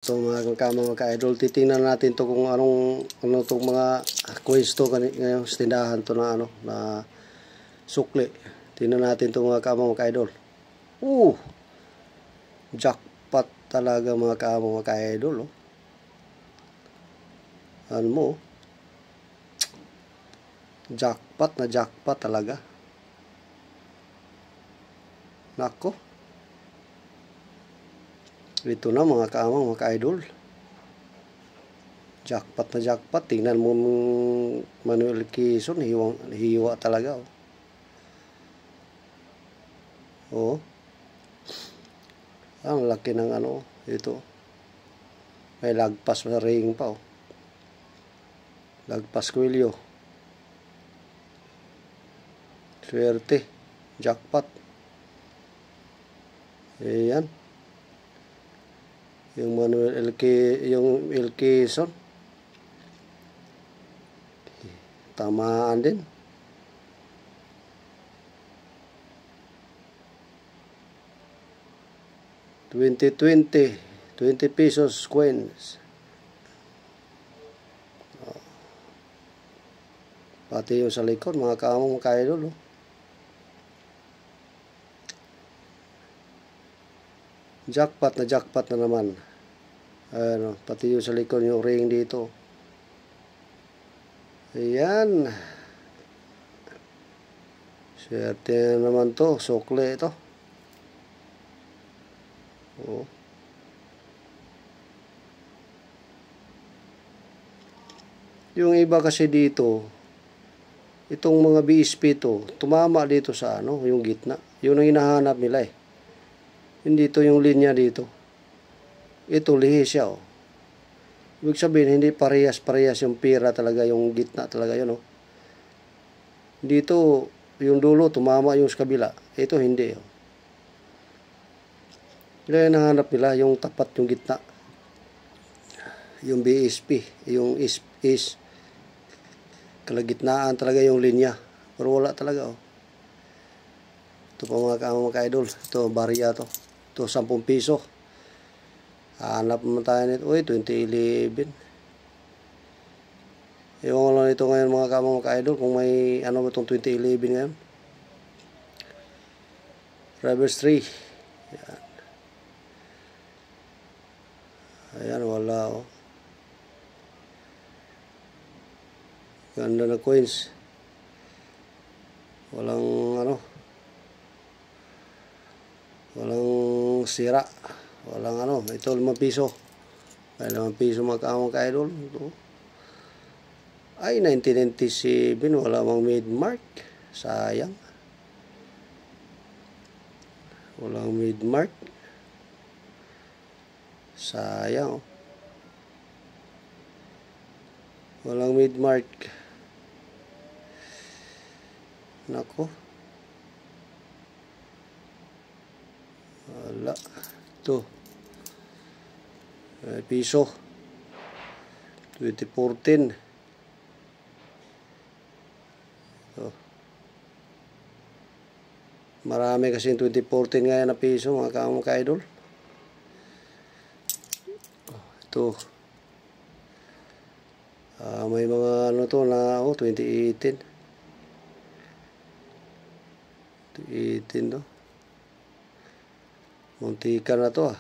So mga ka-idol, titingnan natin to kung ano tong mga coins to ngayon sa tindahan to na na sukli. Tingnan natin to mga ka-idol. Jackpot talaga mga ka-idol, oh. Ano mo? Jackpot na jackpot talaga. Nako. Ito na mga ka-idol. Jackpot na jackpot. Tingnan mo Manuel Quezon, hiwa talaga, oh. Oh. Ang laki ng ito. May lagpas sa ring pa, oh. Lagpas Coelho. Swerte. Jackpot. Ayan. Yung Manuel Quezon. Tamaan din. $20 pesos coins. Pati yung sa likod mga ka-idol, oh. Jackpot na naman. Ano, pati yung sa likod yung ring dito. Ayan. Swerte na naman to. Sukle ito. Oh. Yung iba kasi dito, itong mga BSP to, tumama dito sa yung gitna. Yun ang hinahanap nila, eh. Hindi to yung linya dito. Ito lihi siya, oh. Ibig sabihin hindi parehas yung pira talaga, yung gitna talaga yun, oh. Dito yung dulo tumama yung sa kabila. Ito hindi, oh. Kaya hinahanap nila yung tapat yung gitna. Yung BSP, yung is kalagitnaan talaga yung linya. Pero wala talaga, oh. Ito pa mga ka-idol. Ito barya to. Ito 10 piso. Hanap naman tayo nito. Uy, 2011. Ewan ko lang ito ngayon mga ka-idol kung may ba itong 2011 ngayon. Rivers 3. Ayan. Ayan, wala, oh. Ganda na coins. Walang walang sira. Walang ito 5 piso. Ay 5 piso mga ka-idol. Ito. Ay 1997, wala mang mid mark. Sayang. Walang mid mark. Sayang, oh. Walang mid mark. Nako. Wala. Ito. Piso. 2014. Ito. Marami kasi 2014 ngayon na piso mga ka-idol. Ito. May mga to na 2018. 2018 to. Muntikan na to, ah.